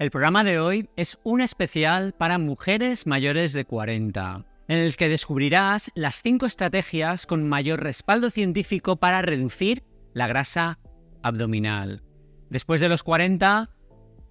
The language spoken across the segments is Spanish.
El programa de hoy es un especial para mujeres mayores de 40, en el que descubrirás las 5 estrategias con mayor respaldo científico para reducir la grasa abdominal. Después de los 40,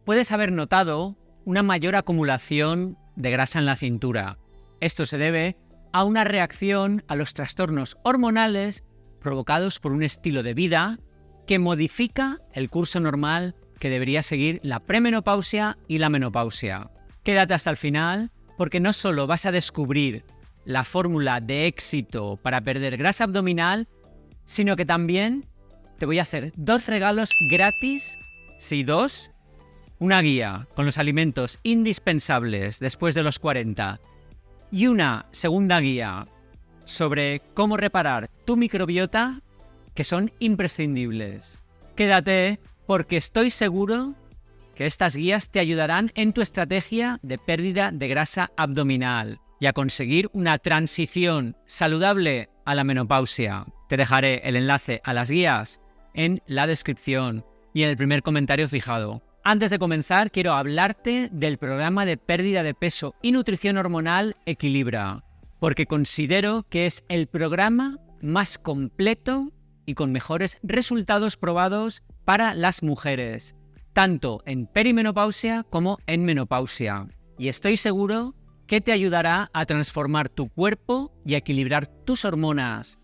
puedes haber notado una mayor acumulación de grasa en la cintura. Esto se debe a una reacción a los trastornos hormonales provocados por un estilo de vida que modifica el curso normal que debería seguir la premenopausia y la menopausia. Quédate hasta el final porque no solo vas a descubrir la fórmula de éxito para perder grasa abdominal, sino que también te voy a hacer 2 regalos gratis, sí 2, una guía con los alimentos indispensables después de los 40 y una segunda guía sobre cómo reparar tu microbiota que son imprescindibles. Quédate porque estoy seguro que estas guías te ayudarán en tu estrategia de pérdida de grasa abdominal y a conseguir una transición saludable a la menopausia. Te dejaré el enlace a las guías en la descripción y en el primer comentario fijado. Antes de comenzar, quiero hablarte del programa de pérdida de peso y nutrición hormonal Equilibra, porque considero que es el programa más completo y con mejores resultados probados para las mujeres, tanto en perimenopausia como en menopausia. Y estoy seguro que te ayudará a transformar tu cuerpo y a equilibrar tus hormonas.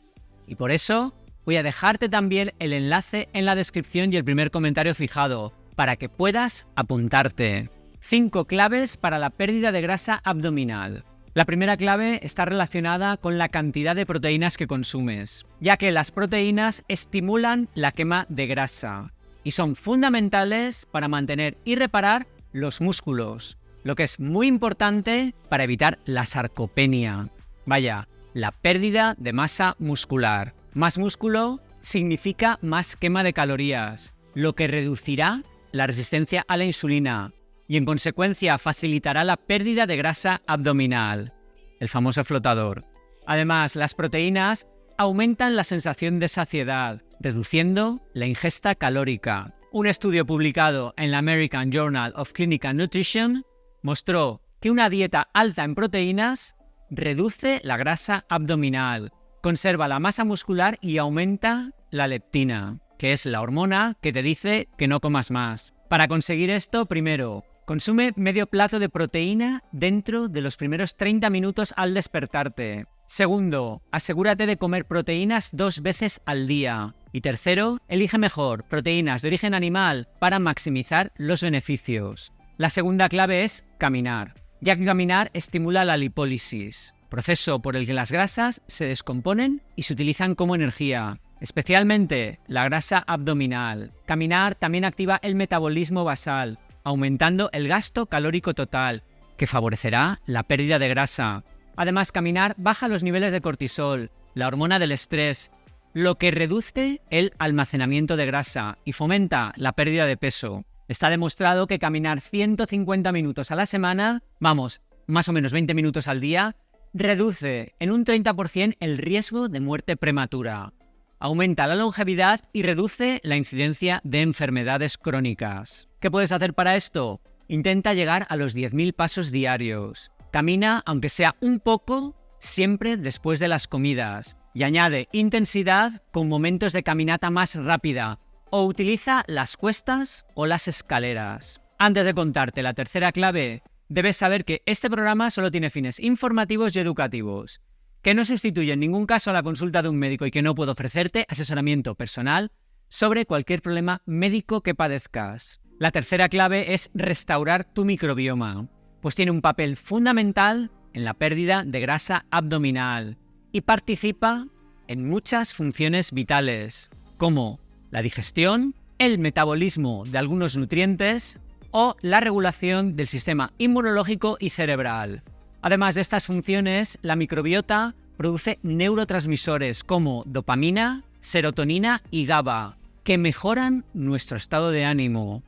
Y por eso voy a dejarte también el enlace en la descripción y el primer comentario fijado, para que puedas apuntarte. 5 claves para la pérdida de grasa abdominal. La primera clave está relacionada con la cantidad de proteínas que consumes, ya que las proteínas estimulan la quema de grasa y son fundamentales para mantener y reparar los músculos, lo que es muy importante para evitar la sarcopenia. Vaya, la pérdida de masa muscular. Más músculo significa más quema de calorías, lo que reducirá la resistencia a la insulina y en consecuencia facilitará la pérdida de grasa abdominal, el famoso flotador. Además, las proteínas aumentan la sensación de saciedad, reduciendo la ingesta calórica. Un estudio publicado en la American Journal of Clinical Nutrition mostró que una dieta alta en proteínas reduce la grasa abdominal, conserva la masa muscular y aumenta la leptina, que es la hormona que te dice que no comas más. Para conseguir esto, primero, consume medio plato de proteína dentro de los primeros 30 minutos al despertarte. Segundo, asegúrate de comer proteínas 2 veces al día. Y tercero, elige mejor proteínas de origen animal para maximizar los beneficios. La segunda clave es caminar, ya que caminar estimula la lipólisis, proceso por el que las grasas se descomponen y se utilizan como energía, especialmente la grasa abdominal. Caminar también activa el metabolismo basal, aumentando el gasto calórico total, que favorecerá la pérdida de grasa. Además, caminar baja los niveles de cortisol, la hormona del estrés, lo que reduce el almacenamiento de grasa y fomenta la pérdida de peso. Está demostrado que caminar 150 minutos a la semana, más o menos 20 minutos al día, reduce en un 30% el riesgo de muerte prematura. Aumenta la longevidad y reduce la incidencia de enfermedades crónicas. ¿Qué puedes hacer para esto? Intenta llegar a los 10.000 pasos diarios. Camina, aunque sea un poco, siempre después de las comidas. Y añade intensidad con momentos de caminata más rápida. O utiliza las cuestas o las escaleras. Antes de contarte la tercera clave, debes saber que este programa solo tiene fines informativos y educativos, que no sustituye en ningún caso a la consulta de un médico y que no puedo ofrecerte asesoramiento personal sobre cualquier problema médico que padezcas. La tercera clave es restaurar tu microbioma, pues tiene un papel fundamental en la pérdida de grasa abdominal y participa en muchas funciones vitales, como la digestión, el metabolismo de algunos nutrientes o la regulación del sistema inmunológico y cerebral. Además de estas funciones, la microbiota produce neurotransmisores como dopamina, serotonina y GABA, que mejoran nuestro estado de ánimo,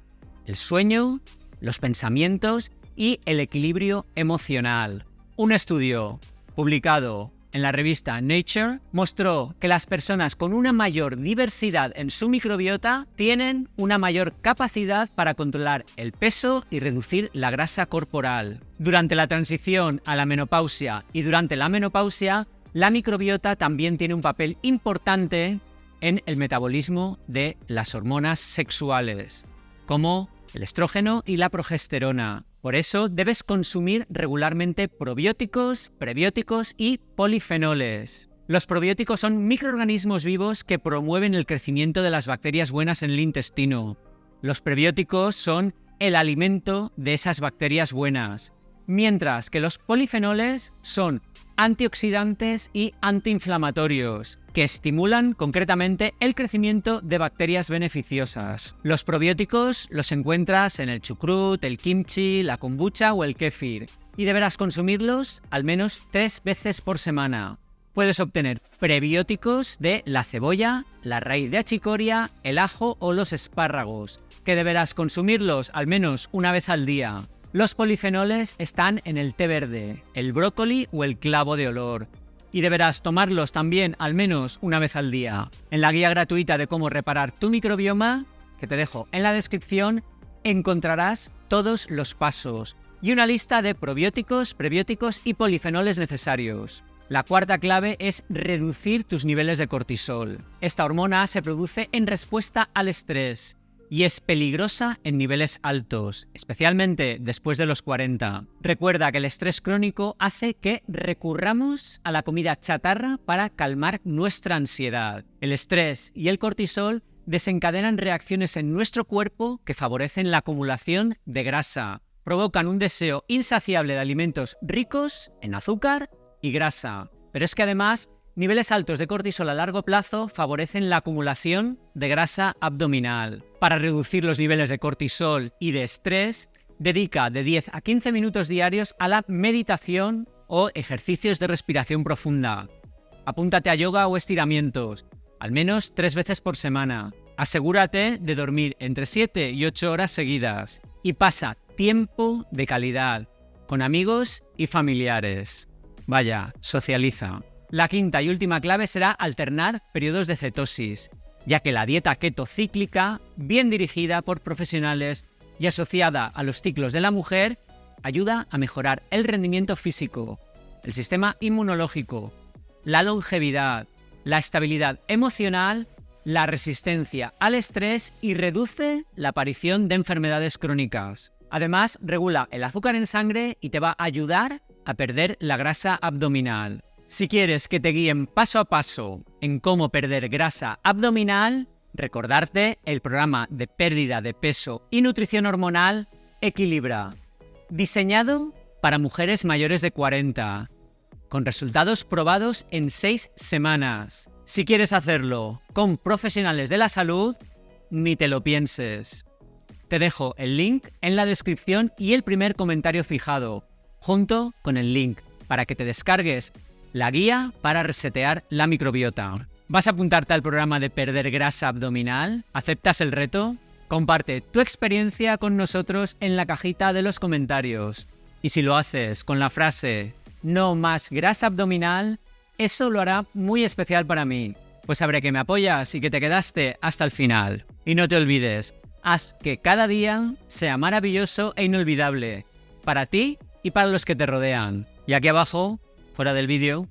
el sueño, los pensamientos y el equilibrio emocional. Un estudio publicado en la revista Nature mostró que las personas con una mayor diversidad en su microbiota tienen una mayor capacidad para controlar el peso y reducir la grasa corporal. Durante la transición a la menopausia y durante la menopausia, la microbiota también tiene un papel importante en el metabolismo de las hormonas sexuales, como el estrógeno y la progesterona. Por eso debes consumir regularmente probióticos, prebióticos y polifenoles. Los probióticos son microorganismos vivos que promueven el crecimiento de las bacterias buenas en el intestino. Los prebióticos son el alimento de esas bacterias buenas, mientras que los polifenoles son antioxidantes y antiinflamatorios, que estimulan concretamente el crecimiento de bacterias beneficiosas. Los probióticos los encuentras en el chucrut, el kimchi, la kombucha o el kéfir, y deberás consumirlos al menos 3 veces por semana. Puedes obtener prebióticos de la cebolla, la raíz de achicoria, el ajo o los espárragos, que deberás consumirlos al menos una vez al día. Los polifenoles están en el té verde, el brócoli o el clavo de olor, y deberás tomarlos también al menos una vez al día. En la guía gratuita de cómo reparar tu microbioma, que te dejo en la descripción, encontrarás todos los pasos y una lista de probióticos, prebióticos y polifenoles necesarios. La cuarta clave es reducir tus niveles de cortisol. Esta hormona se produce en respuesta al estrés y es peligrosa en niveles altos, especialmente después de los 40. Recuerda que el estrés crónico hace que recurramos a la comida chatarra para calmar nuestra ansiedad. El estrés y el cortisol desencadenan reacciones en nuestro cuerpo que favorecen la acumulación de grasa. Provocan un deseo insaciable de alimentos ricos en azúcar y grasa. Pero es que además, niveles altos de cortisol a largo plazo favorecen la acumulación de grasa abdominal. Para reducir los niveles de cortisol y de estrés, dedica de 10 a 15 minutos diarios a la meditación o ejercicios de respiración profunda. Apúntate a yoga o estiramientos, al menos 3 veces por semana. Asegúrate de dormir entre 7 y 8 horas seguidas y pasa tiempo de calidad con amigos y familiares. Vaya, socializa. La quinta y última clave será alternar periodos de cetosis, ya que la dieta keto cíclica, bien dirigida por profesionales y asociada a los ciclos de la mujer, ayuda a mejorar el rendimiento físico, el sistema inmunológico, la longevidad, la estabilidad emocional, la resistencia al estrés y reduce la aparición de enfermedades crónicas. Además, regula el azúcar en sangre y te va a ayudar a perder la grasa abdominal. Si quieres que te guíen paso a paso en cómo perder grasa abdominal, recordarte el programa de pérdida de peso y nutrición hormonal Equilibra, diseñado para mujeres mayores de 40, con resultados probados en 6 semanas. Si quieres hacerlo con profesionales de la salud, ni te lo pienses. Te dejo el link en la descripción y el primer comentario fijado, junto con el link para que te descargues la guía para resetear la microbiota. ¿Vas a apuntarte al programa de perder grasa abdominal? ¿Aceptas el reto? Comparte tu experiencia con nosotros en la cajita de los comentarios. Y si lo haces con la frase "no más grasa abdominal", eso lo hará muy especial para mí, pues sabré que me apoyas y que te quedaste hasta el final. Y no te olvides, haz que cada día sea maravilloso e inolvidable, para ti y para los que te rodean. Y aquí abajo, fuera del vídeo,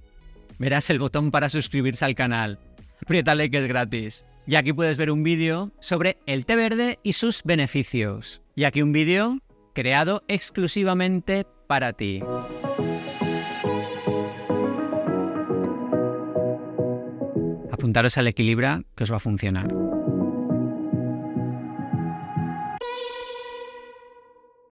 verás el botón para suscribirse al canal. Apriétale que es gratis. Y aquí puedes ver un vídeo sobre el té verde y sus beneficios. Y aquí un vídeo creado exclusivamente para ti. Apuntaros al Equilibra, que os va a funcionar.